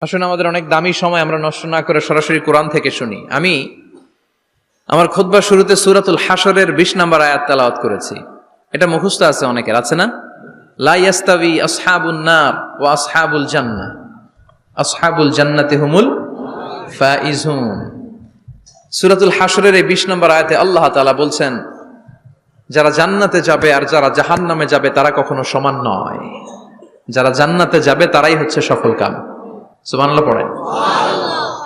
আসুন আমাদের অনেক দামি সময় আমরা নষ্ট না করে সরাসরি কোরআন থেকে শুনি। আমি আমার খুতবার শুরুতে সূরাতুল হাশরের 20 নম্বর আয়াত তেলাওয়াত করেছি। এটা মুখস্থ আছে অনেকের, আছে না? লা ইয়াস্তাবি আসহাবুন নার ওয়া আসহাবুল জান্নাহ, আসহাবুল জান্নাতি হুমুল ফাইজুন। সূরাতুল হাশরের এই 20 নম্বর আয়াতে আল্লাহ তাআলা বলছেন, যারা জান্নাতে যাবে আর যারা জাহান্নামে যাবে তারা কখনো সমান নয়। যারা জান্নাতে যাবে তারাই হচ্ছে সফল কাম। সুবহানাল্লাহ পড়েন।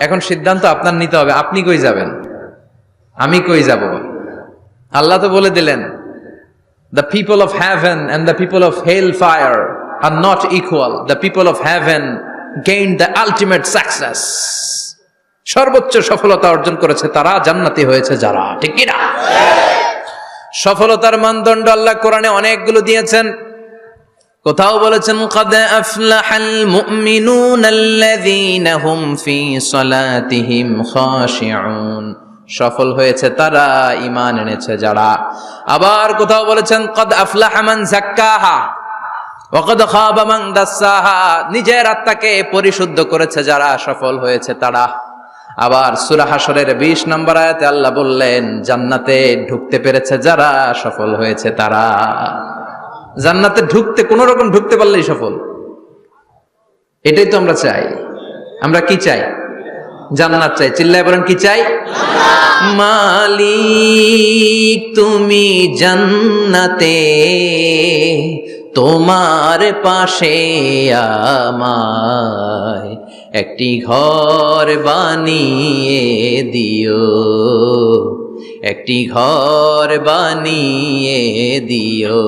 এখন সিদ্ধান্ত আপনার নিতে হবে, আপনি কই যাবেন, আমি কই যাব। আল্লাহ তো বলে দিলেন, the people of heaven and the people of hellfire are not equal. The people of heaven gained the ultimate success. সর্বোচ্চ সফলতা অর্জন করেছে তারা, জান্নাতি হয়েছে যারা। ঠিক কি না? সফলতার মানদণ্ড আল্লাহ কোরআনে অনেকগুলো দিয়েছেন। কোথাও বলেছেন قد أفلح المؤمنون الذين هم في صلاتهم خاشعون, সফল হয়েছে তারা, ঈমান এনেছে যারা। আবার কোথাও বলেছেন قد أفلح من زكاها وقد خاب من دساها, নিজের আত্মাকে পরিশুদ্ধ করেছে যারা, সফল হয়েছে তারা। আবার সূরা হাশরের 20 নম্বর আয়াতে আল্লাহ বললেন, জান্নাতে ঢুকতে পেরেছে যারা, সফল হয়েছে তারা। জান্নাতে ঢুকতে, কোন রকম ঢুকতে পারলেই সফল। এটাই তো আমরা চাই। আমরা কি চাই? জান্নাত চাই। চিল্লায় বলেন কি চাই? মালিক তুমি জান্নাতে, তোমার পাশে আমায় একটি ঘর বানিয়ে দিও, একটি ঘর বানিয়ে দিও,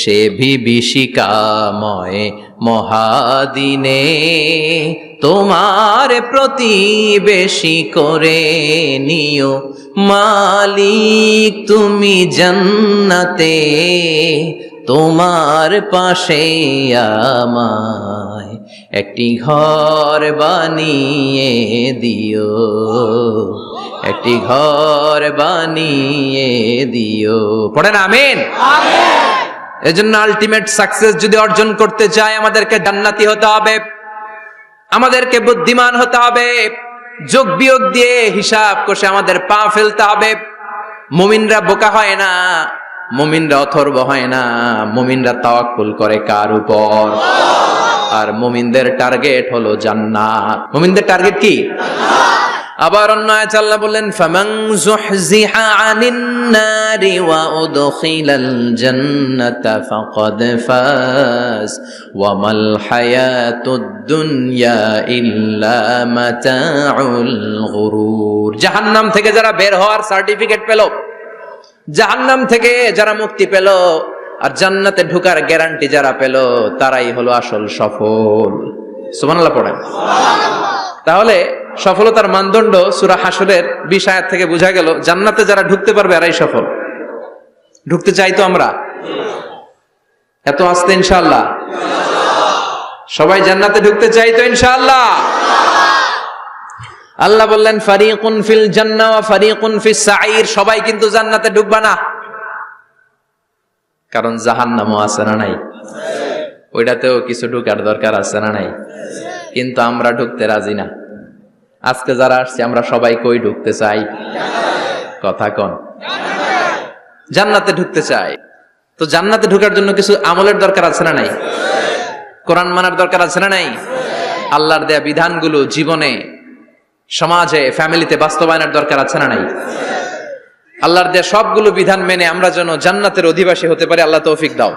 সে বিভীষিকাময় মহাদিনে তোমার প্রতিবেশী করে নিও। মালিক তুমি জান্নাতে, তোমার পাশে আমায় একটি ঘর বানিয়ে দিও, একটি ঘর বানিয়ে দিও। পড়েন আমিন। এজন্য আলটিমেট সাকসেস যদি অর্জন করতে চাই, আমাদেরকে জান্নাতি হতে হবে, আমাদেরকে বুদ্ধিমান হতে হবে, যোগ বিয়োগ দিয়ে হিসাব কষে আমাদের পা ফেলতে হবে। মুমিনরা বোকা হয় না, মুমিনরা অথর্ব হয় না, মুমিনরা তাওয়াক্কুল করে কার উপর? আর মুমিনদের টার্গেট হলো জান্নাত। মুমিনদের টার্গেট কি? আবার অন্য আয়াতে আল্লাহ বললেন, ফামান যুহজিহা আনিন নারি ওয়া উদখিলাল জান্নাতা ফাকাদ ফাজ ওয়া মাল হায়াতুদ দুনিয়া ইল্লা মাতাউল গুরুর। জাহান্নাম থেকে যারা বের হওয়ার সার্টিফিকেট পেল, জাহান্নাম থেকে যারা মুক্তি পেল, আর জান্নাতে ঢোকার গ্যারান্টি যারা পেল, তারাই হলো আসল সফল। সুবহানাল্লাহ পড়েন। তাহলে সফলতার মানদণ্ড সূরা হাশরের 20 আয়াত থেকে বোঝা গেল, জান্নাতে যারা ঢুকতে পারবে এরাই সফল। ঢুকতে চাই তো আমরা? এত আস্তে ইনশাআল্লাহ? সবাই জান্নাতে ঢুকতে চাই তো ইনশাআল্লাহ? আল্লাহ বললেন, ফারিকুন ফিল জান্নাহ ওয়া ফারিকুন ফিস সাঈর। সবাই কিন্তু জান্নাতে ঢুকবে না, কারণ জাহান্নামও আছে না নাই? ওইটাতেও কিছু ঢুকার দরকার আছে না নাই? কিন্তু আমরা ঢুকতে রাজি না। আজকে যারা আসছে আমরা সবাই কই ঢুকতে চাই? কথা কন। জান্নাতে ঢুকতে চাই। তো জান্নাতে ঢোকার জন্য কিছু আমলের দরকার আছে না নাই? কোরআন মানার দরকার আছে না নাই? আল্লাহর দেয়া বিধানগুলো জীবনে, সমাজে, ফ্যামিলিতে বাস্তবায়নের দরকার আছে না নাই? আল্লাহর দেয়া সবগুলো বিধান মেনে আমরা যেন জান্নাতের অধিবাসী হতে পারি, আল্লাহ তৌফিক দাও।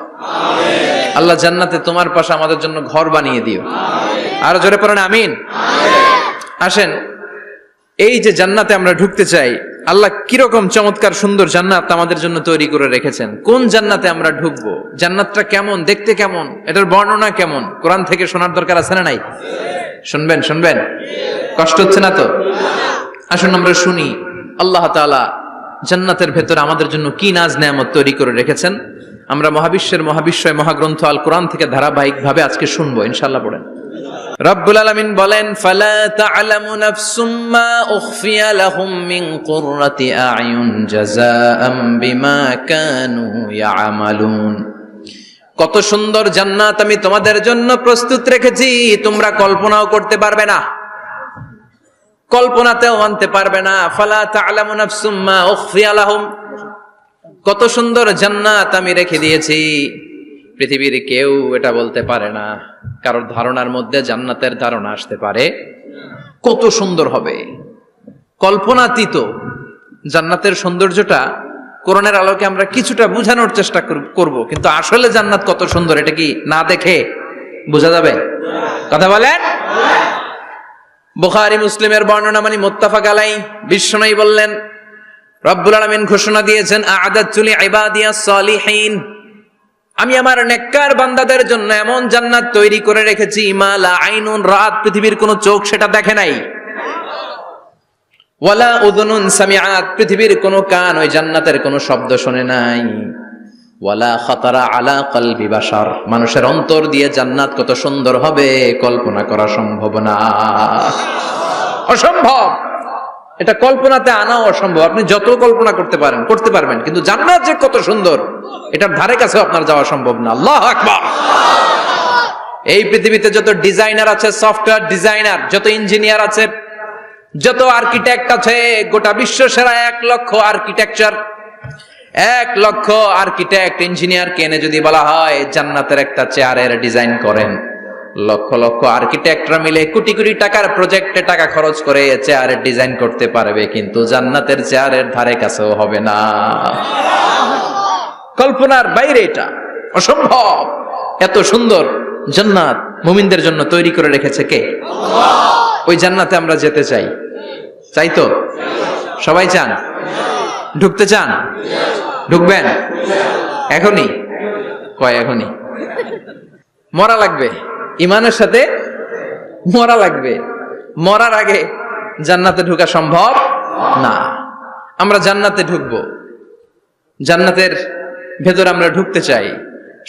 আল্লাহ জান্নাতে তোমার পাশে আমাদের জন্য ঘর বানিয়ে দিও। আরো জোরে পড়েন আমিন। আসেন, এই যে জান্নাতে আমরা ঢুকতে চাই, আল্লাহ কিরকম চমৎকার সুন্দর জান্নাত আমাদের জন্য তৈরি করে রেখেছেন। কোন জান্নাতে আমরা ঢুকবো, জান্নাতটা কেমন, দেখতে কেমন, এটার বর্ণনা কেমন, কোরআন থেকে শোনার দরকার আছে না নাই? শুনবেন, শুনবেন? কষ্ট হচ্ছে না তো? আসুন আমরা শুনি আল্লাহ তাআলা জান্নাতের ভেতরে আমাদের জন্য কি নাজ নেয়ামত তৈরি করে রেখেছেন। আমরা মহাবিশ্বের মহাবিশ্বয় মহাগ্রন্থ আল কোরআন থেকে ধারাবাহিকভাবে আজকে শুনবো ইনশাআল্লাহ। পড়েন। রব্বুল আলামিন বলেন, ফালা তা'লামু নাফসুম মা উখফিয়া লাহুম মিন কুররাতি আ'য়ুন জাযাআম বিমা কানু ইয়া'মালুন। কত সুন্দর জান্নাত আমি তোমাদের জন্য প্রস্তুত রেখেছি, তোমরা কল্পনাও করতে পারবে না, কল্পনাতেও আনতে পারবে না। ফালা তা'লামু নাফসুম মা উখফিয়া লাহুম, কত সুন্দর জান্নাত আমি রেখে দিয়েছি, পৃথিবীর কেউ এটা বলতে পারে না। কারোর ধারণার মধ্যে জান্নাতের ধারণা আসতে পারে কত সুন্দর হবে, কল্পনাতীত জান্নাতের সৌন্দর্যটা কোরআনের আলোকে আমরা কিছুটা বোঝানোর চেষ্টা করব, কিন্তু আসলে জান্নাত কত সুন্দর এটা কি না দেখে বোঝা যাবে? কথা বলেন। বুখারী মুসলিমের বর্ণনা মানে মুত্তাফাক আলাইহি, বিশ্বনবী বললেন রব্বুল আলামিন ঘোষণা দিয়েছেন আ'আদাতু লিইবাদিয়াস সালিহিন, আমি আমার নেককার বান্দাদের জন্য এমন জান্নাত তৈরি করে রেখেছি মা লা আইনুন রাত, পৃথিবীর কোন চোখ সেটা দেখে নাই, ওয়ালা উযুনুন সামিআত, পৃথিবীর কোন কান ওই জান্নাতের কোন শব্দ শুনে নাই, ওয়ালা খাতারা আলা কলবি বাশার, মানুষের অন্তর দিয়ে জান্নাত কত সুন্দর হবে কল্পনা করা সম্ভব না, অসম্ভব। এটা কল্পনাতে আনাও অসম্ভব, আপনি যত কল্পনা করতে পারবেন, কিন্তু জান্নাত যে কত সুন্দর এটার ধারে কাছে আপনার যাওয়া সম্ভব না। আল্লাহু আকবার। এই পৃথিবীতে যত ডিজাইনার আছে, সফটওয়্যার ডিজাইনার, যত ইঞ্জিনিয়ার আছে, যত আর্কিটেক্ট আছে, গোটা বিশ্ব সেরা 1 লক্ষ আর্কিটেকচার, 1 লক্ষ আর্কিটেক্ট ইঞ্জিনিয়ারকে এনে যদি বলা হয় জান্নাতের একটা চেয়ারের ডিজাইন করেন, লক্ষ লক্ষ আর্কিটেক্টরা মিলে কোটি কোটি টাকার প্রজেক্টে টাকা খরচ করে চেয়ারের ডিজাইন করতে পারবে, কিন্তু জান্নাতের চেয়ারের ধারে কাছেও হবে না। কল্পনার বাইরে, এটা অসম্ভব। এত সুন্দর জান্নাত মুমিনদের জন্য তৈরি করে রেখেছে কে? আল্লাহ। ওই জান্নাতে আমরা যেতে চাই, চাই তো? সবাই চান? ঢুকতে চান? ঢুকবেন এখনই? কয় এখনই? মরা লাগবে, ইমানের সাথে মরা লাগবে, মরার আগে জান্নাতে ঢোকা সম্ভব না। আমরা জান্নাতে ঢুকবো, জান্নাতের ভেতরে আমরা ঢুকতে চাই।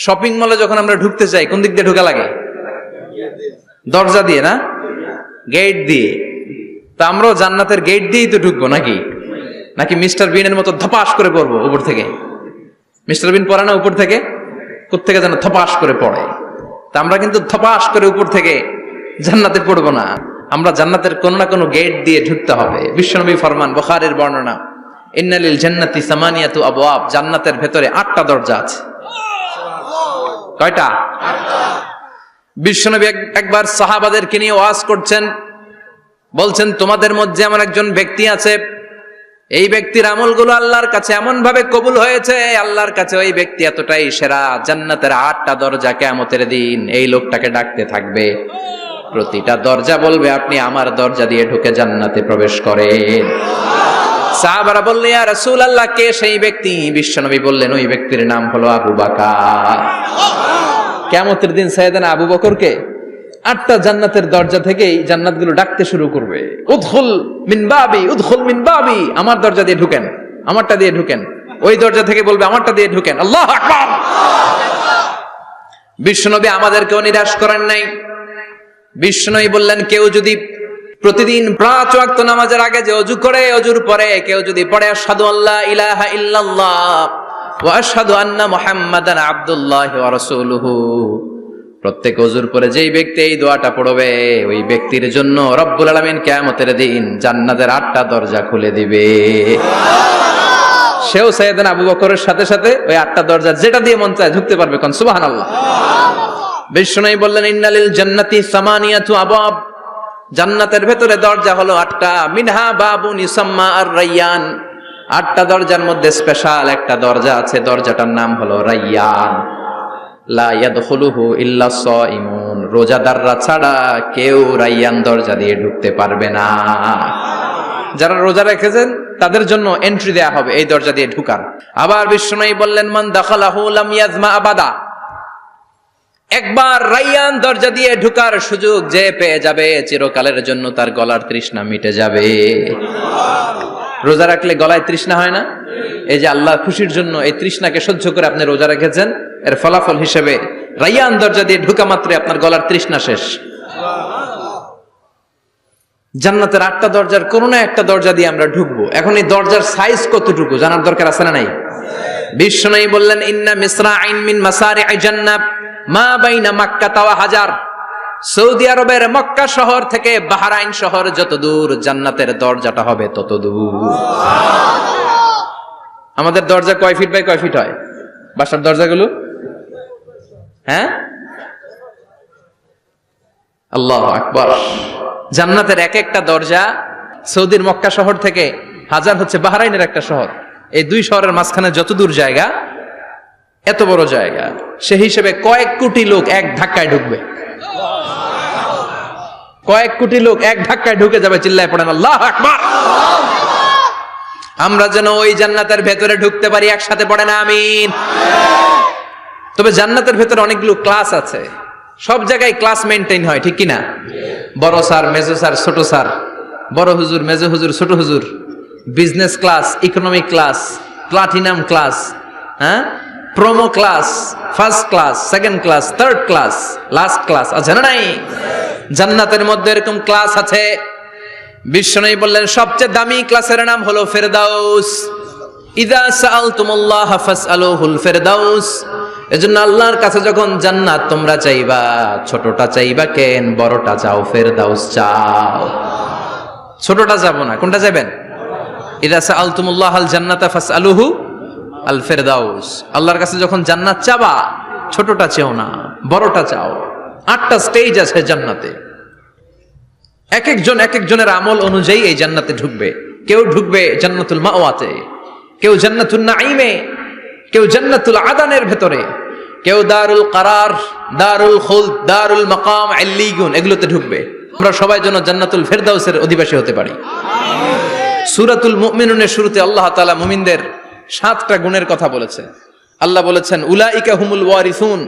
শপিং মলে যখন আমরা ঢুকতে চাই কোন দিক দিয়ে ঢোকা লাগে? দরজা দিয়ে না, গেট দিয়ে। তা আমরাও জান্নাতের গেট দিয়েই তো ঢুকবো নাকি? নাকি মিস্টার বিনের মতো ধপাস করে পড়বো উপর থেকে? মিস্টার বিন পড়ে না উপর থেকে? কোত্থেকে যেন ধপাস করে পড়ে। তা আমরা কিন্তু ধপাস করে উপর থেকে জান্নাতে পড়বো না, আমরা জান্নাতের কোন না কোনো গেট দিয়ে ঢুকতে হবে। বিশ্বনবী ফরমান, বুখারীর বর্ণনা, ইন্নালিল জান্নাতি সামানিয়াতু আবওয়াব, জান্নাতের ভেতরে 8টা দরজা আছে। কয়টা? 8টা। বিশ্বনবী একবার সাহাবাদেরকে নিয়ে ওয়াজ করছেন, বলছেন তোমাদের মধ্যে এমন একজন ব্যক্তি আছে, এই ব্যক্তির আমলগুলো আল্লাহর কাছে এমন ভাবে কবুল হয়েছে, আল্লাহর কাছে ওই ব্যক্তি এতটাই সেরা, জান্নাতের 8টা দরজা কিয়ামতের দিন এই লোকটাকে ডাকতে থাকবে, প্রতিটা দরজা বলবে আপনি আমার দরজা দিয়ে ঢুকে জান্নাতে প্রবেশ করেন। সাহাবারা বললেন ইয়া রাসূলুল্লাহ, কে সেই ব্যক্তি? বিশ্বনবী বললেন ওই ব্যক্তির নাম হলো আবু বকর। কিয়ামতের দিন সাইয়েদনা আবু বকরকে 8টা জান্নাতের দরজা থেকেই জান্নাতগুলো ডাকতে শুরু করবে, উদখুল মিন বাবি, উদখুল মিন বাবি, আমার দরজা দিয়ে ঢুকেন, আমারটা দিয়ে ঢুকেন। ওই দরজা থেকে বলবে আমারটা দিয়ে ঢুকেন। আল্লাহু আকবার। বিশ্বনবী আমাদেরকেও নিরাশ করেন নাই। বিশ্বনবী বললেন কেউ যদি প্রতিদিন 5 ওয়াক্ত নামাজের আগে যে ওযু করে, ওযুর পরে কেউ যদি পড়ে আশহাদু আল্লা ইলাহা ইল্লাল্লাহ ওয়া আশহাদু আন্না মুহাম্মাদান আবদুল্লাহি ওয়া রাসূলুহু, প্রত্যেক ওযুর পরে যেই ব্যক্তি এই দোয়াটা পড়বে ওই ব্যক্তির জন্য রব্বুল আলামিন কিয়ামতের দিন জান্নাতের 8টা দরজা খুলে দিবে। সেও সাইয়েদনা আবু বকরের সাথে সাথে ওই 8টা দরজা যেটা দিয়ে মন চায় ঢুকতে পারবে। কোন সুবহানাল্লাহ। বিশ্বনবী বললেন ইন্নালিল জান্নাতি সামানিয়াতু আবওয়াব, জান্নাতের ভেতরে দরজা হলো 8টা, মিনহা বাবুন ইউসাম্মা আর-রায়্যান, 8টা দরজার মধ্যে স্পেশাল একটা দরজা আছে, দরজাটার নাম হলো রায়্যান। লা ইয়াদখুলুহু ইল্লা সাইমুন, রোজাদাররা ছাড়া কেউ রায়্যান দরজা দিয়ে ঢুকতে পারবে না। যারা রোজা রেখেছেন তাদের জন্য এন্ট্রি দেয়া হবে এই দরজা দিয়ে ঢুকার। আবার বিশ্বনবী বললেন মান দাখালাহু লাম ইয়াজমা আবাদা, একবার রায়্যান দরজা দিয়ে ঢুকার সুযোগ যে পেয়ে যাবে চিরকালের জন্য তার গলার তৃষ্ণা মিটে যাবে। রোজা রাখলে গলায় তৃষ্ণা হয় না? এই যে আল্লাহ খুশির জন্য এই তৃষ্ণাকে সহ্য করে আপনি রোজা রেখেছেন, এর ফলাফল হিসেবে রায়্যান দরজা দিয়ে ঢুকা মাত্রই আপনার গলার তৃষ্ণা শেষ। জান্নাতের 8টা দরজার কোন না একটা দরজা দিয়ে আমরা ঢুকবো। এখন এই দরজার সাইজ কতটুকু জানার দরকার আছে না নাই? বিষ্ণু বললেন ইন্না মিসরাইন মিন মাসারি'i জান্নাত মা বাইনা মক্কা ওয়া হাজার। সৌদি আরবের মক্কা শহর থেকে বাহরাইন শহর যত দূর, জান্নাতের দরজাটা হবে তত দূর। আমাদের দরজা কয় ফিট বাই কয় ফিট হয় বাসার দরজাগুলো? হ্যাঁ, আল্লাহু আকবার। জান্নাতের এক একটা দরজা সৌদির মক্কা শহর থেকে হাজার হচ্ছে বাহরাইনের একটা শহর। এই দুই শহরের মাঝখানে যত দূর জায়গা, এত বড় জায়গা, সেই হিসেবে কয়েক কোটি লোক এক ধাক্কায় ঢুকবে। কয়েক কোটি লোক এক ধাক্কায় ঢুকে যাবে। চিল্লায় পড়েন আল্লাহু আকবার। আমরা যেন ওই জান্নাতের ভেতরে ঢুকতে পারি, একসাথে পড়েন আমিন। তবে জান্নাতের ভেতরে অনেকগুলো ক্লাস আছে, সব জায়গায় ক্লাস মেনটেন হয়, ঠিক কিনা? বড় স্যার, মেজো স্যার, ছোট স্যার, বড় হুজুর, মেজো হুজুর, ছোট হুজুর, business class, economic class, platinum class, হ্যাঁ, promo class, first class, second class, third class, last class আছে না নাই? জান্নাতের মধ্যে এরকম ক্লাস আছে। বিষ্ণু বললেন সবচেয়ে দামি ক্লাসের নাম হলো ফেরদাউস। ইযা সাআলতুমুল্লাহ ফাসআলুহুল ফেরদাউস। এজন্য আল্লাহর কাছে যখন জান্নাত তোমরা চাইবা, ছোটটা চাইবা কেন, বড়টা চাও, ফেরদাউস চাও। ছোটটা যাবো না, কোনটা যাবেন? ইযা সাআলতুমুল্লাহ আল জান্নাতা ফাসআলুহু আল ফেরদাউস। আল্লাহর কাছে যখন জান্নাত চাবা, ছোটটা চেও না, বড়টা চাও। 8টা স্টেজ আছে জান্নাতে। এক একজনের আমল অনুযায়ী এই জান্নাতে ঢুকবে। কেউ ঢুকবে জান্নাতুল মাওয়াতে, কেউ জান্নাতুল নাঈমে, কেউ জান্নাতুল আদানের ভেতরে, কেউ দারুল কারার, দারুল খুলদ, দারুল মাকাম, আল্লিগুন, এগুলোতে ঢুকবে। আমরা সবাই যেন জান্নাতুল ফেরদাউসের অধিবাসী হতে পারি। সূরাতুল মুমিনুনের শুরুতে আল্লাহ তাআলা মুমিনদের 7টা গুণের কথা বলেছে। আল্লাহ বলেছেন উলাইকা হুমুল ওয়ারিসুন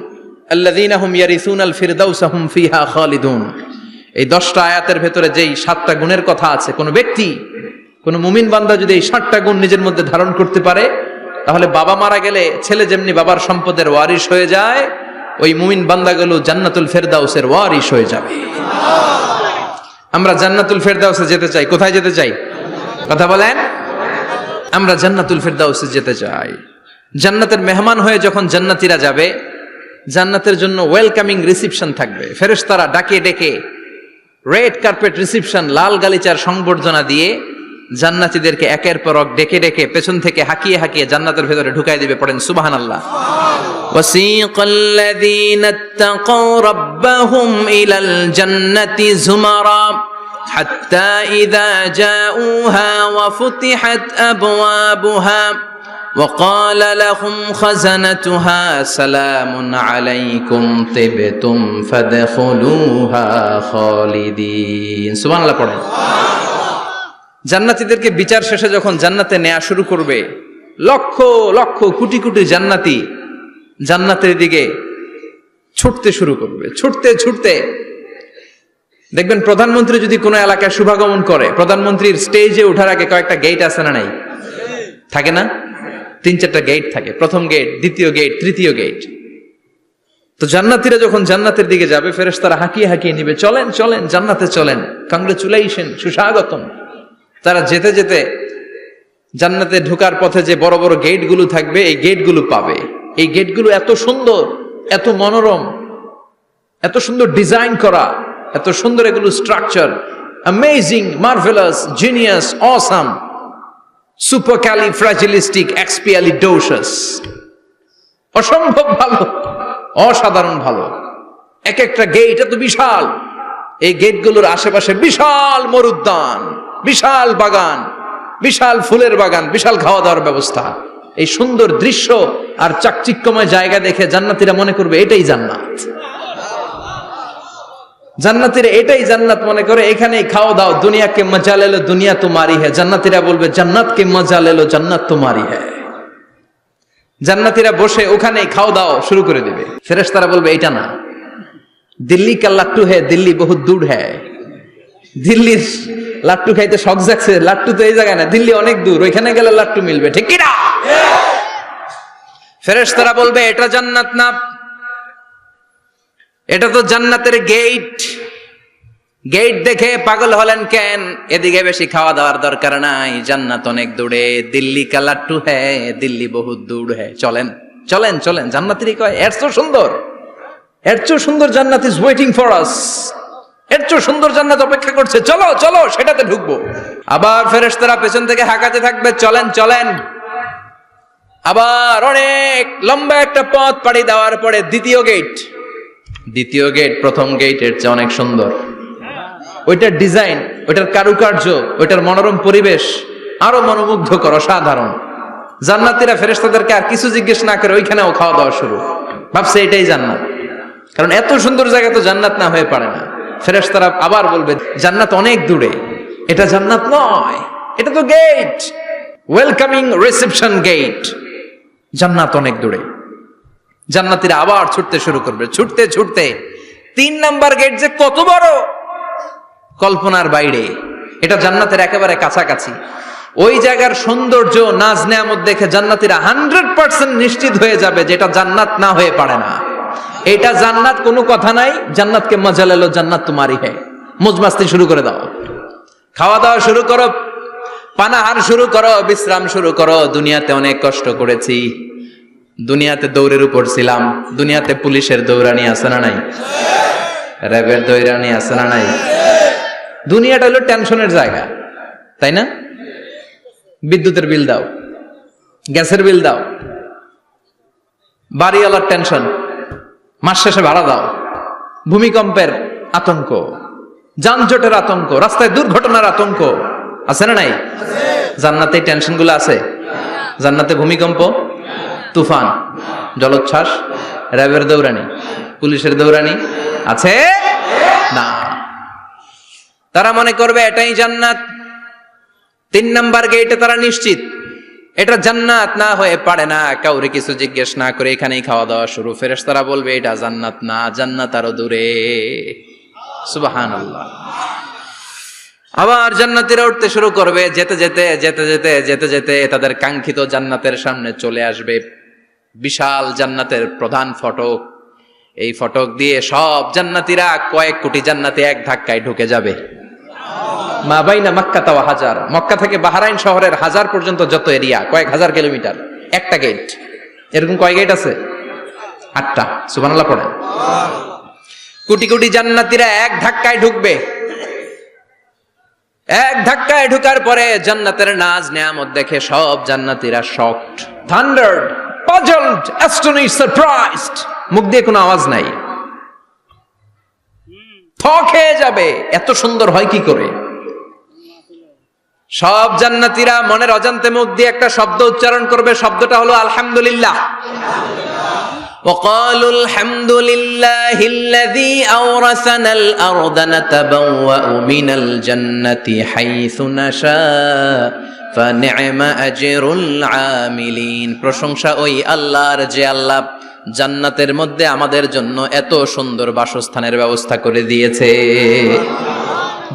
আল্লাযীনা হুম ইয়ারিসুনাল ফিরদাউসা হুম ফিহা খালিদুন। এই 10টা আয়াতের ভেতরে যেই 7টা গুণের কথা আছে, কোন ব্যক্তি, কোন মুমিন বান্দা যদি এই 7টা গুণ নিজের মধ্যে ধারণ করতে পারে, তাহলে বাবা মারা গেলে ছেলে যেমনি বাবার সম্পদের ওয়ারিশ হয়ে যায়, ওই মুমিন বান্দাগুলো জান্নাতুল ফেরদাউসের ওয়ারিশ হয়ে যাবে। আমরা জান্নাতুল ফেরদাউসে যেতে চাই। কোথায় যেতে চাই? কথা বলেন। আমরা জান্নাতুল ফেরদাউসে যেতে চাই। জান্নাতের মেহমান হয়ে যখন জান্নাতীরা যাবে, জান্নাতের জন্য ওয়েলকামিং রিসিপশন থাকবে। ফেরেশতারা ডাকে ডেকে রেড কার্পেট রিসিপশন, লাল গালিচার সংবর্ধনা দিয়ে জান্নাতীদেরকে একের পর এক ডেকে ডেকে পেছন থেকে হাঁকিয়ে হাঁকিয়ে জান্নাতের ভেতরে ঢুকাই দিবে। পড়েন সুবহানাল্লাহ। ওয়াসিকাল্লাযীনা ইত্তাকাউ রাব্বাহুম ইলাল জান্নাতি যুমারা হাত্তা ইযা জাউহা ওয়া ফুতিহাত আবওয়াবুহা وقال لهم خزنتها سلام عليكم طبتم فادخلوها خالدين। সুবহানাল্লাহ পড়েন। জান্নাতীদেরকে বিচার শেষে যখন জান্নাতে নেওয়া শুরু করবে, লক্ষ লক্ষ কোটি কোটি জান্নাতি জান্নাতের দিকে ছুটতে শুরু করবে। ছুটতে ছুটতে দেখবেন প্রধানমন্ত্রী যদি কোনো এলাকায় শুভাগমন করে, প্রধানমন্ত্রীর স্টেজে ওঠার আগে কয়েকটা গেট আছে না নাই? থাকে না? 3-4টা গেট থাকে। প্রথম গেট, দ্বিতীয় গেট, তৃতীয় গেট। তো জান্নাতীরা যখন জান্নাতের দিকে যাবে, ফেরেশতারা হাঁকিয়ে হাঁকিয়ে নিবে, চলেন চলেন জান্নাতে চলেন, কংগ্রেচুলেশন, সুস্বাগতম। তারা যেতে যেতে জান্নাতে ঢোকার পথে যে বড় বড় গেটগুলো থাকবে, এই গেটগুলো পাবে। এই গেটগুলো এত সুন্দর, এত মনোরম, এত সুন্দর ডিজাইন করা, এত সুন্দর এগুলো structure, amazing, marvellous, genius, awesome, supercalifragilisticexpialidocious, অসম্ভব ভালো, অসাধারণ ভালো। এক একটা গেট এত বিশাল। এই গেটগুলোর আশেপাশে বিশাল মরুদ্যান, বিশাল বাগান, বিশাল ফুলের বাগান, বিশাল খাওয়া দাওয়ার ব্যবস্থা। এই সুন্দর দৃশ্য আর চাকচিক্যময় জায়গা দেখে জান্নাতীরা মনে করবে এটাই জান্নাত। জান্নাতীরা এটাই জান্নাত মনে করে, এখানেই খাও দাও, দুনিয়া কে মজা লে লো দুনিয়া তোমারি হ্যায়। জান্নাতীরা বলবে জান্নাত কে মজা লে লো জান্নাত তোমারি হ্যায়। জান্নাতীরা বসে ওখানেই খাও দাও শুরু করে দিবে। ফেরেশতারা বলবে এটা না, দিল্লি কা লাট্টু হ্যায়, দিল্লি বহুত দূর হ্যায়। দিল্লির লাট্টু খাইতে শখ জাগছে, লাট্টু তো এই জায়গায় না, দিল্লি অনেক দূর, ওইখানে গেলে লাট্টু মিলবে, ঠিক কি না? ফেরেশতারা বলবে এটা জান্নাত না, এটা তো জান্নাতের গেট। গেট দেখে পাগল হলেন কেন? এদিকে বেশি খাওয়া দাওয়ার দরকার নাই, জান্নাত অনেক দূরে। দিল্লি কা লাট্টু হ্যায়, দিল্লি বহুত দূর হ্যায়। চলেন চলেন চলেন। জান্নাতিরই কয় এর চেয়ে সুন্দর, এর চেয়ে সুন্দর জান্নাত ইজ ওয়েটিং ফর আস, এর চেয়ে সুন্দর জান্নাত অপেক্ষা করছে, চলো চলো সেটাতে ঢুকবো। আবার ফেরেশতারা পেছন থেকে হাঁকাতে থাকবে, চলেন চলেন। আবার অনেক লম্বা একটা পথ পাড়ি দেওয়ার পরে দ্বিতীয় গেট প্রথম গেটের চেয়ে অনেক সুন্দর। ওইটার ডিজাইন, ওইটার কারুকার্য, ওইটার মনোরম পরিবেশ আরো মনোমুগ্ধকর, অসাধারণ। জান্নাতীরা ফেরেশতাদেরকে আর কিছু জিজ্ঞেস না করে ওইখানেও খাওয়া দাওয়া শুরু, ভাবছে এটাই জান্নাত। কারণ এত সুন্দর জায়গা তো জান্নাত না হয়ে পারে না। ফেরেশতারা আবার বলবে জান্নাত অনেক দূরে, এটা জান্নাত নয়, এটা তো গেট, ওয়েলকামিং রিসেপশন গেট, জান্নাত অনেক দূরে। জান্নাতীরা আবার ছুটতে শুরু করবে, ছুটতে ছুটতে 3 নাম্বার গেট যে কত বড়, কল্পনার বাইরে। এটা জান্নাতের একেবারে কাছাকাছি। ওই জায়গার সৌন্দর্য, নাজ নেয়ামত দেখে জান্নাতীরা 100% নিশ্চিত হয়ে যাবে যে এটা জান্নাত না হয়ে পারে না, এটা জান্নাত, কোনো কথা নাই। জান্নাতকে মজা লেলো, জান্নাত তোমারই হ্যায়। মজমাস্তি শুরু করে দাও, খাওয়া দাওয়া শুরু করো, পানাহার শুরু করো, বিশ্রাম শুরু করো। দুনিয়াতে অনেক কষ্ট করেছি, দুনিয়াতে দৌড়ের উপর ছিলাম, দুনিয়াতে পুলিশের দৌড়ানি আছে না নাই, র্যাবের দৌড়ানি আছে না নাই। দুনিয়াটা হলো টেনশনের জায়গা, তাই না? বিদ্যুতের বিল দাও, গ্যাসের বিল দাও, বাড়িওয়ালার টেনশন, মাস শেষে ভাড়া দাও, ভূমিকম্পের আতঙ্ক, যানজটের আতঙ্ক, রাস্তায় দুর্ঘটনার আতঙ্ক আছে না নাই? জান্নাতে টেনশন গুলো আছে? জান্নাতে ভূমিকম্প, তুফান, জলোচ্ছ্বাস, র্যাবের দৌড়ানি, পুলিশের দৌড়ানি আছে না। তারা মনে করবে এটাই জান্নাত। 3 নাম্বার গেটে তারা নিশ্চিত এটা জান্নাত না হয়ে পারে না। কাউরে কিছু জিজ্ঞেস না করে এখানেই খাওয়া দাওয়া শুরু। ফেরেশতারা বলবে এটা জান্নাত না, জান্নাত আরো দূরে। সুবহানাল্লাহ। আবার জান্নাতীরা উঠতে শুরু করবে, যেতে যেতে যেতে যেতে যেতে যেতে তাদের কাঙ্ক্ষিত জান্নাতের সামনে চলে আসবে। বিশাল জান্নাতের প্রধান ফটক, এই ফটক দিয়ে সব জান্নাতীরা, কয়েক কোটি জান্নাতে এক ধাক্কায় ঢুকে যাবে। মা বাইনা মক্কা ওয়া হাজার, মক্কা থেকে বাহরাইন শহরের হাজার পর্যন্ত যত এরিয়া, কয়েক হাজার কিলোমিটার, একটা গেট। এরকম কয় গেট আছে? 8টা। সুবহানাল্লাহ পড়েন। কোটি কোটি জান্নাতীরা এক ধাক্কায় ঢুকবে। এক ধাক্কায় ঢুকার পরে জান্নাতের নাজ নেয়ামত দেখে সব জান্নাতীরা শকড, থান্ডার্ড, পাজলড, অ্যাস্টনিশড, সারপ্রাইজড। মুখ দিয়ে কোনো আওয়াজ নাই, থক হয়ে যাবে, এত সুন্দর হয় কি করে। সব জান্নাতীরা মনের অজান্তে মুখ দিয়ে একটা শব্দ উচ্চারণ করবে, শব্দটা হলো আলহামদুলিল্লাহ। وقالوا الحمد لله الذي أورثنا الأرض نتبوأ من الجنة حيث نشاء فنعم أجر العاملين। প্রশংসা ওই আল্লাহর যে আল্লাহ জান্নাতের মধ্যে আমাদের জন্য এত সুন্দর বাসস্থানের ব্যবস্থা করে দিয়েছে।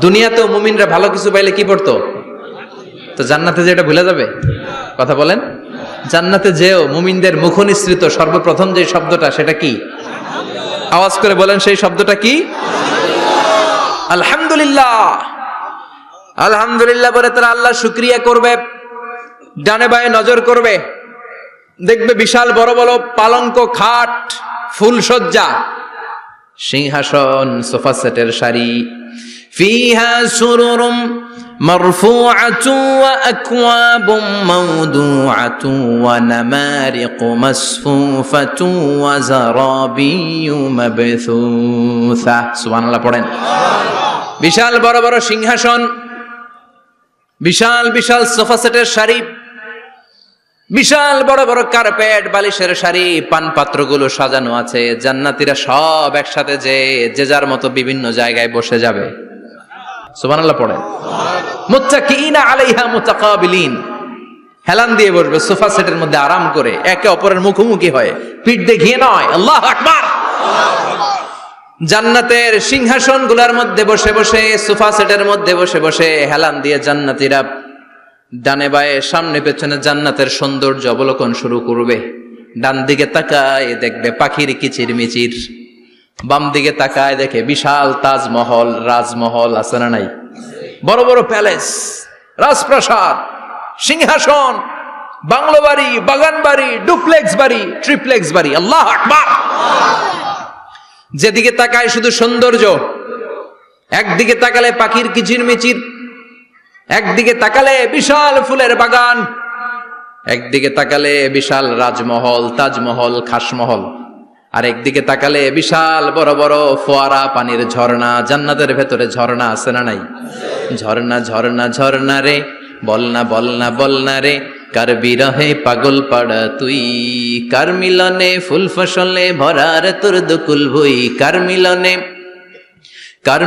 দুনিয়াতেও মুমিনরা ভালো কিছু পাইলে কি পড়তো? তো জান্নাতে যে এটা ভুলে যাবে? কথা বলেন। জান্নাতে যেও মুমিনদের মুখ নিঃসৃত সর্বপ্রথম যে শব্দটা, সেটা কি? আওয়াজ করে বলেন, সেই শব্দটা কি? আলহামদুলিল্লাহ। আলহামদুলিল্লাহ বলে তারা আল্লাহ শুকরিয়া করবে, ডানে বায়ে নজর করবে, দেখবে বিশাল বড় বড় পালঙ্ক, খাট, ফুলসজ্জা, সিংহাসন, সোফা সেটের সারি। ফিহা সুরুরুম মারফুআতু ওয়া আকওয়াবুম মাওদুআতু ওয়া নামারিকু মাসফুফাতু ওয়া যারাবিয়্যু মাবথুসা। সুবহানাল্লাহ পড়েন। বিশাল বড় বড় সিংহাসন, বিশাল বিশাল সোফা সেটের সারি, বিশাল বড় বড় কার্পেট, বালিশের সারি, পান পাত্রগুলো সাজানো আছে। জান্নাতীরা সব একসাথে যে যার মতো বিভিন্ন জায়গায় বসে যাবে। সুবহানাল্লাহ পড়েন। মুত্তাকিইনা আলাইহা মুতাকাবিলিন, হেলান দিয়ে বসবে সোফা সেটের মধ্যে আরাম করে, একে অপরের মুখোমুখি হয়ে, পিঠ দেখিয়ে নয়। আল্লাহু আকবার। জান্নাতের সিংহাসন গুলার মধ্যে বসে বসে, সোফা সেটের মধ্যে বসে বসে হেলান দিয়ে জান্নাতীরা ডানে বায়ে সামনে পেছনে জান্নাতের সৌন্দর্য অবলোকন শুরু করবে। ডান দিকে তাকায় দেখবে পাখির কিচির মিচির, বাম দিকে তাকায় দেখে বিশাল তাজমহল, রাজমহল আছে না নাই? বড় বড় প্যালেস, রাজপ্রাসাদ, সিংহাসন, বাংলো বাড়ি, বাগান বাড়ি, ডুপ্লেক্স বাড়ি, ট্রিপ্লেক্স বাড়ি। আল্লাহু আকবার। যেদিকে তাকায় শুধু সৌন্দর্য। একদিকে তাকালে পাখির কিচিরমিচির, একদিকে তাকালে বিশাল ফুলের বাগান, একদিকে তাকালে বিশাল রাজমহল, তাজমহল, খাসমহল, আর একদিকে তাকালে বিশাল বড় বড় ফোয়ারা, পানির ঝর্ণা। জান্নাতের ভেতরে ঝর্ণা আছে না নাই? ঝর্ণা ঝর্ণা ঝর্ণা রে, বলনা বলনা বলনা রে, কার বিরহে পাগল পাড়া তুই, কার মিলনে ফুল ফসলে ভরার তোর দুকুল ভুই, কার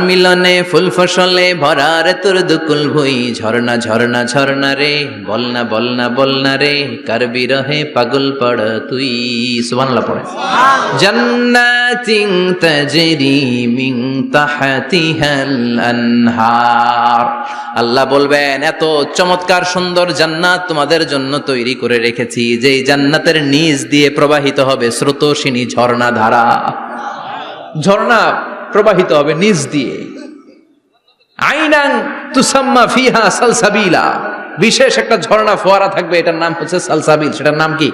মিলনে ফুল ফসলে ভরার তোর দুকুল ভুই। ঝর্ণা ঝর্ণা ঝর্ণা রে, বলনা বলনা বলনা রে, কার বিরহে পাগল পাড়া তুই। সুবহানাল্লাহ পড়ে। জান্নাতিন তাজরি মিন তাহতিহাল আনহার। আল্লাহ বলবেন, এত চমৎকার সুন্দর জান্নাত তোমাদের জন্য তৈরি করে রেখেছি, যেই জান্নাতের নিচ দিয়ে প্রবাহিত হবে স্রোতস্বিনী ঝর্ণা ধারা। ঝর্ণা প্রবাহিত হবে নিচ দিয়ে। আইনান তুসাম্মা ফিহা সালসাবিলা, বিশেষ একটা ঝর্ণা ফোয়ারা থাকবে, এটার নাম হচ্ছে সালসাবিল। সেটার নাম কি?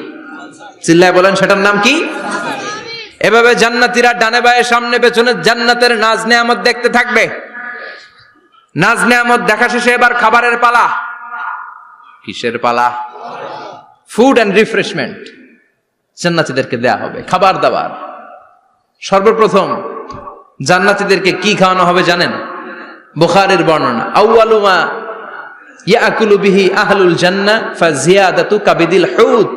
চিল্লায় বলেন, সেটার নাম কি? এভাবে জান্নাতীরা ডানে বায়ে সামনে পেছনে জান্নাতের নাজ নেয়ামত দেখতে থাকবে। নাজ নেয়ামত দেখা শেষে এবার খাবারের পালা। কিসের পালা? ফুড অ্যান্ড রিফ্রেশমেন্ট জান্নাতীদেরকে দেয়া হবে, খাবার দাবার। সর্বপ্রথম জান্নাতীদেরকে কি খাওয়ানো হবে জানেন? বুখারীর বর্ণনা, আউয়ালু মা ইয়াকুলু বিহি আহলুল জান্নাহ ফাজিয়াদাতু কাবিদিল হুত।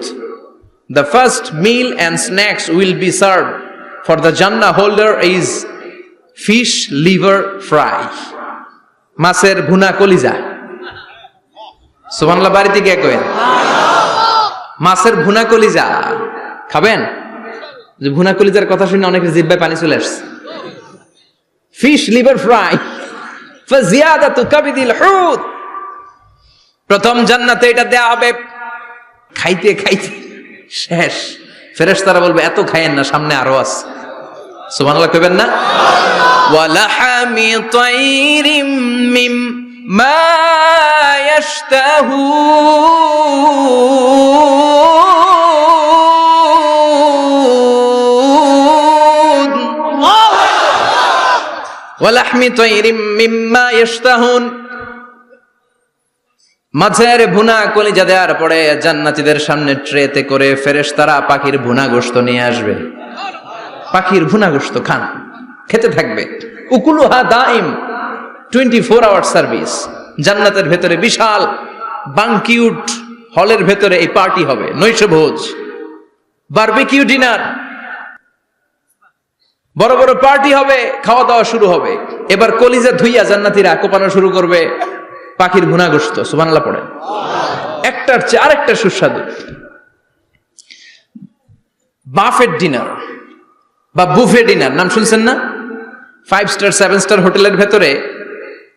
The first meal and snacks will be served for the Jannah holder is fish liver fry. মাছের ভুনা কলিজা। সুবহানাল্লাহ, বাড়িতে গিয়ে কইেন মাছের ভুনা কলিজা খাবেন। যে ভুনা কলিজার কথা শুনে অনেকের জিহ্বায় পানি চলে আসছে। ফিশ লিভার ফ্রাই ফাজিয়াদাতু কাবিদিল হুত। প্রথম জান্নাতে এটা দেয়া হবে। খাইতে খাইতে শেষ। ফেরেশতারা বলবে, এত খায়েন না, সামনে আরো আছে। সুবহানাল্লাহ কইবেন না? ওয়া লাহামি তাইরিম মিম্মা ইয়াশতাহুন, ওয়া লাহমি তাইরিম মিম্মা ইয়াশতাহুন। মাছের ভুনা কলিজা দেওয়ার পরে জান্নাতীদের সামনে ট্রেতে করে ফেরেশতারা পাখির ভুনা গোশত নিয়ে আসবে। পাখির ভুনা গোশত খান, খেতে থাকবে। উকুলুহা দাইম, 24 আওয়ার সার্ভিস। জান্নাতের ভেতরে বিশাল বানকিউট হলের ভেতরে এই পার্টি হবে, নৈশভোজ, বারবিকিউ ডিনার, বড় বড় পার্টি হবে, খাওয়া দাওয়া শুরু হবে। এবার কলিজা ধুইয়া জান্নাতীরা কোপানো শুরু করবে পাখির ভুনা গোশত। সুবহানাল্লাহ পড়েন। একটার চেয়ে আরেকটা সুস্বাদু। বাফেট ডিনার বা বুফে ডিনার নাম শুনছেন না? 5 স্টার 7 স্টার হোটেলের ভেতরে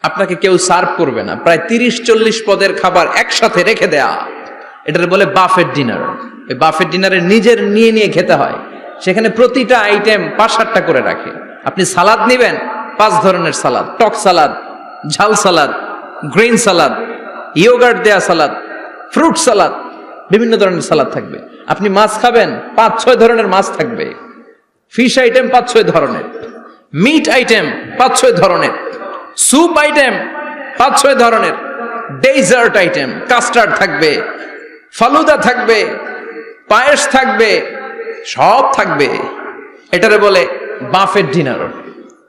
আপনাকে কেউ সার্ভ করবে না, প্রায় 30-40 পদের খাবার একসাথে রেখে দেয়া, এটার বলে বাফেট ডিনার। এই বাফেট ডিনারে নিজের নিয়ে নিয়ে খেতে হয়। সেখানে প্রতিটা আইটেম 5-7টা করে রাখে। আপনি সালাদ নিবেন, 5 ধরনের সালাদ, টক সালাদ, ঝাল সালাদ, গ্রিন সালাদ, ইয়োগার্ট দেয়া সালাদ, ফ্রুট সালাদ, বিভিন্ন ধরনের সালাদ থাকবে। আপনি মাছ খাবেন, 5-6 ধরনের মাছ থাকবে। ফিশ আইটেম 5-6 ধরনের, মিট আইটেম 5-6 ধরনের, স্যুপ আইটেম 5-6 ধরনের, ডেজার্ট আইটেম, কাস্টার্ড থাকবে, ফালুদা থাকবে, পায়েস থাকবে, সব থাকবে। এটারে বলে বাফেট ডিনার।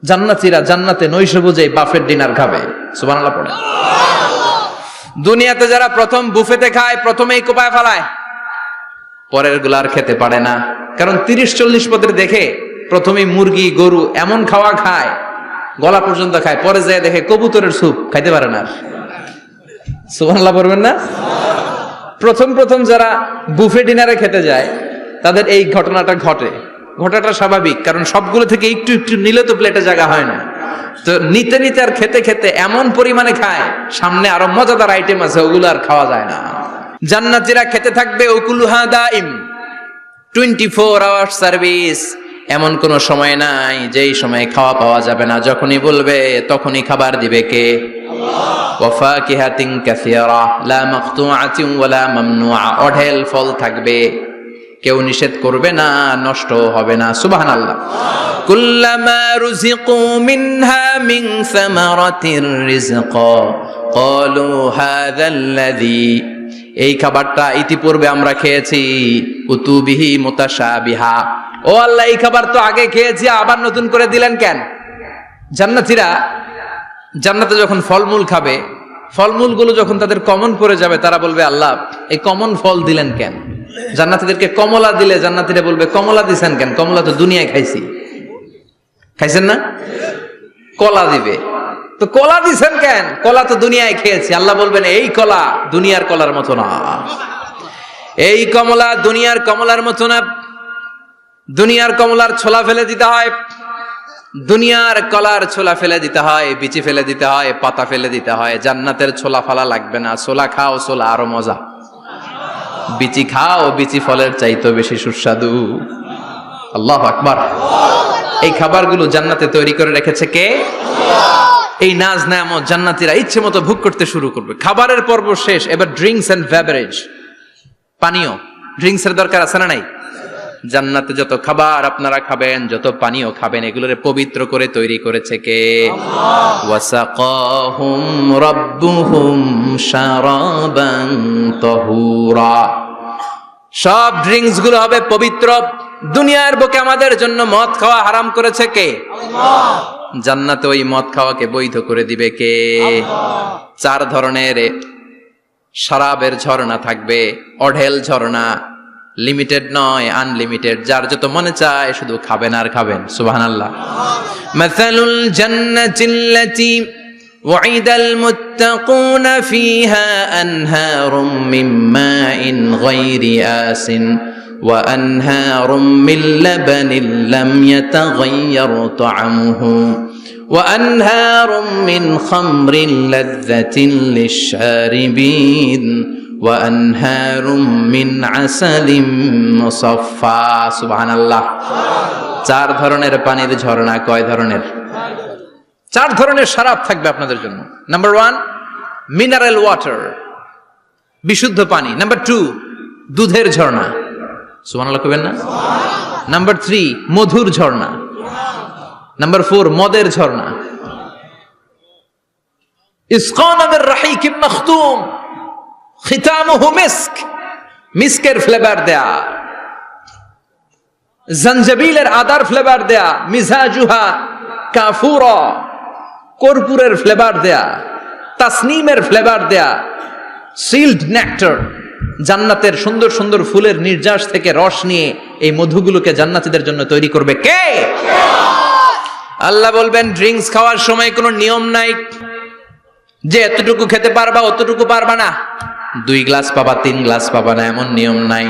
জান্নাতীরা জান্নাতে নৈশভোজে বাফেট ডিনার খাবে। সুবহানাল্লাহ পড়ে। দুনিয়াতে যারা প্রথম বুফেতে খায়, প্রথমেই কোপায় ফেলায়, পরের গুলার খেতে পারে না। কারণ 30-40 পদের দেখে প্রথমেই মুরগি, গরু এমন খাওয়া খায়, গলা পর্যন্ত খায়, পরে যায় দেখে কবুতরের স্যুপ খাইতে পারে না। সুবহানাল্লাহ পড়বেন না? প্রথম প্রথম যারা বুফে ডিনারে খেতে যায় তাদের এই ঘটনাটা ঘটে। ঘটাটা স্বাভাবিক, কারণ সবগুলো থেকে একটু একটু নিলে তো প্লেটে জায়গা হয় না। তো নিতে নিতে আর খেতে খেতে এমন পরিমাণে খায়, সামনে আরো মজাদার আইটেম আছে, ওগুলো আর খাওয়া যায় না। জান্নাতীরা খেতে থাকবে উকুলুহা দাইম, 24 আওয়ার সার্ভিস। এমন কোনো সময় নাই যেই সময় খাওয়া পাওয়া যাবে না, যখনই বলবে তখনই খাবার দিবে কে? ওয়া ফাকিহাতিন কাসীরা লা মাকতুআতিন ওয়ালা মামনুআ, অঢেল ফল থাকবে, কেউ নিষেধ করবে না, নষ্ট হবে না। সুবহানাল্লাহ। কুল্লামা রুজিকু মিনহা মিন সামারাতির রিজকা ক্বালু হাযাল্লাযী, এই খাবারটা ইতিপূর্বে আমরা খেয়েছি, উতুবিহি মুতাশাবিহা, ও আল্লাহ এই খাবার তো আগে খেয়েছি, আবার নতুন করে দিলেন কেন? জান্নাতীরা জান্নাতে যখন ফলমূল খাবে, ফলমূলগুলো যখন তাদের কমন পড়ে যাবে, তারা বলবে আল্লাহ এই কমন ফল দিলেন কেন? জান্নাতীদেরকে কমলা দিলে জান্নাতীরা বলবে কমলা দিছেন কেন? কমলা তো দুনিয়ায় খাইছি। খাইছেন না? কলা দিবে, তো কলা দিছেন কেন? কলা তো দুনিয়ায় খেয়েছি। আল্লাহ বলবেন এই কলা দুনিয়ার কলার মতো না, এই কমলা দুনিয়ার কমলার মতো না। দুনিয়ার কমলার ছোলা ফেলে দিতে হয়, দুনিয়ার কলার ছোলা ফেলে দিতে হয়, বিচি ফেলে দিতে হয়, পাতা ফেলে দিতে হয়। জান্নাতের ছোলা ফালা লাগবে না, ছোলা খাও, ছোলা আরো মজা। বিচি খাও, বিচি ফলের চাইতো বেশি সুস্বাদু। আল্লাহু আকবার। এই খাবারগুলো জান্নাতে তৈরি করে রেখেছে কে? এই নাজ নেয়ামত জান্নাতীরা ইচ্ছে মতো ভোগ করতে শুরু করবে। খাবারের পর্ব শেষ, এবার ড্রিঙ্কস এন্ড বেভারেজ, পানীয়। ড্রিঙ্কস এর দরকার আছে না নাই? জান্নাতে যত খাবার আপনারা খাবেন, যত পানীয় খাবেন, এগুলোরে পবিত্র করে তৈরি করেছে কে? ওয়াসাকাহুম রাব্বুহুম শারাবান তাহুরা। সব ড্রিঙ্কস গুলো হবে পবিত্র। দুনিয়ার বুকে আমাদের জন্য মদ খাওয়া হারাম করেছে কে? আল্লাহ। জান্নাতে ওই মদ খাওয়াকে বৈধ করে দিবে কে? আল্লাহ। 4 ধরনের শরাবের ঝর্ণা থাকবে, অঢেল ঝর্ণা, লিমিটেড নয়, আনলিমিটেড। যার যত মনে চায় শুধু খাবেন আর খাবেন। সুবহানাল্লাহ। মাসালুল জান্নাতিল্লাতী ওয়াইদাল মুত্তাকুনা ফিহা আনহারুম মিন মাইন গায়রি আসিন ওয়া আনহারুম মিন লাবানিন লাম ইয়াতাগায়্যার তা'আমুহু ওয়া আনহারুম মিন খামরিন লাযযাতিন লিশ-শারিবিন وأنهار من عسل مصفى সুবহানাল্লাহ। 4 ধরনের পানির ঝর্ণা। কয় ধরনের? 4 ধরনের শরাব থাকবে আপনাদের জন্য। নাম্বার 1 মিনারেল ওয়াটার, বিশুদ্ধ পানি। নাম্বার 2 দুধের ঝর্ণা। সুবহানাল্লাহ কইবেন না? নাম্বার 3 মধুর ঝর্ণা। নাম্বার 4 মদের ঝর্ণা। ইসকানা মির রাহিকিম মাখতুম খিতামুহু মিস্ক, মিস্কের ফ্লেভার দেয়া, জঞ্জাবিলের আদার ফ্লেভার দেয়া, মিজাজুহা কাফুরা, কর্পূরের ফ্লেভার দেয়া, তাসনিমের ফ্লেভার দেয়া, সিল্ড নেক্টার, জান্নাতের সুন্দর সুন্দর ফুলের নির্যাস থেকে রস নিয়ে এই মধুগুলোকে জান্নাতীদের জন্য তৈরি করবে কে? আল্লাহ বলবেন ড্রিঙ্কস খাওয়ার সময় কোনো নিয়ম নাই যে এতটুকু খেতে পারবা অতটুকু পারবা না, 2 গ্লাস পাবা 3 গ্লাস পাবা না, এমন নিয়ম নাই।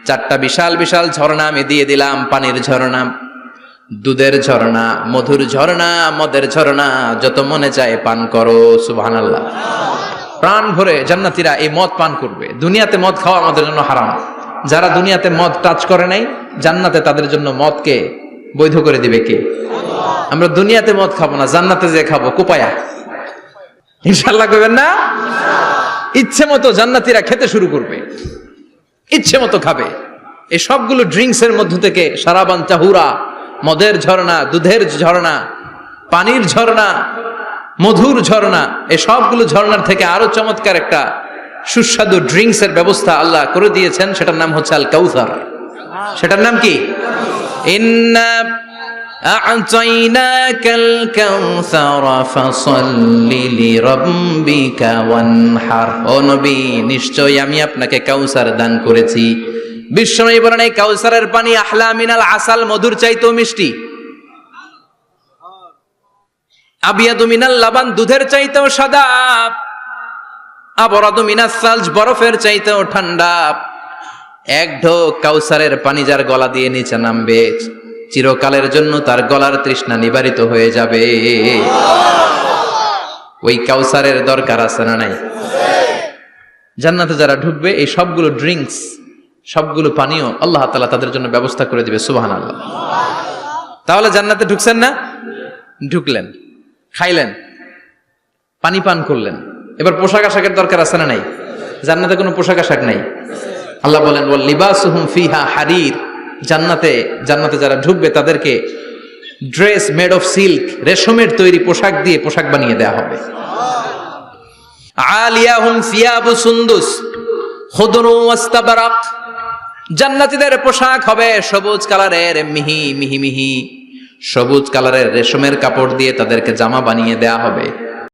4টা বিশাল বিশাল ঝর্ণা আমি দিয়ে দিলাম। পানির ঝর্ণা, দুধের ঝর্ণা, মধুর ঝর্ণা, মদের ঝর্ণা, যত মনে চায় পান করো। সুবহানাল্লাহ। প্রাণ ভরে জান্নাতীরা এই মদ পান করবে। দুনিয়াতে মদ খাওয়া আমাদের জন্য হারাম। যারা দুনিয়াতে মদ টাচ করে নাই, জান্নাতে তাদের জন্য মদকে বৈধ করে দিবে কে? আমরা দুনিয়াতে মদ খাবো না, জান্নাতে যে খাবো কোপায়া। ইনশাআল্লাহ কইবেন না? ইচ্ছে মতো জান্নাতীরা খেতে শুরু করবে, ইচ্ছে মতো খাবে। এই সবগুলো ড্রিঙ্কস এর মধ্য থেকে শারাবান তাহুরা, মদের ঝর্ণা, দুধের ঝর্ণা, পানির ঝর্ণা, মধুর ঝর্ণা, এই সবগুলো ঝর্ণার থেকে আরো চমৎকার একটা সুস্বাদু ড্রিঙ্কস এর ব্যবস্থা আল্লাহ করে দিয়েছেন। সেটার নাম হচ্ছে আল কাউসার। সেটার নাম কি? ইন্না আ'তাইনাকাল কাউসারা ফাসাল্লি লিরাব্বিকা ওয়ানহার। ও নবী, নিশ্চয়ই আমি আপনাকে কাউসার দান করেছি। বিশ্বনবী বলেন এই কাউসারের পানি আহলা মিনাল আসাল, মধুর চাইতেও মিষ্টি। আবিয়াদু মিনাল লাবান, দুধের চাইতেও সাদা। আবরাদু মিনাস সালজ, বরফের চাইতেও ঠান্ডা। এক ঢোক কাউসারের পানি যার গলা দিয়ে নিচে নামবে, চিরকালের জন্য তার গলার তৃষ্ণা নিবারিত হয়ে যাবে। ওই কাউসারের দরকার আছে না নাই? জান্নাতে যারা ঢুকবে এই সবগুলো ড্রিঙ্কস, সবগুলো পানীয় আল্লাহ তাআলা তাদের জন্য ব্যবস্থা করে দিবে। সুবহানাল্লাহ। তাহলে জান্নাতে ঢুকছেন না? ঢুকলেন, খাইলেন, পানি পান করলেন, এবার পোশাক আশাকের দরকার আছে না নাই? জান্নাতে কোনো পোশাক আশাক নাই। আল্লাহ বলেন ওয়াল লিবাসুহুম ফিহা হারির, জান্নাতে যারা ঢুকবে তাদেরকে ড্রেস মেড অফ সিল্ক, রেশমের তৈরি পোশাক দিয়ে পোশাক বানিয়ে দেয়া হবে। আলিয়াহুম সিয়াবু সুন্দুস খুদরু ওয়াস্তাবরাক, জান্নাতীদের পোশাক হবে সবুজ কালারের, মিহি মিহি মিহি সবুজ কালারের রেশমের কাপড় দিয়ে তাদেরকে জামা বানিয়ে দেয়া হবে।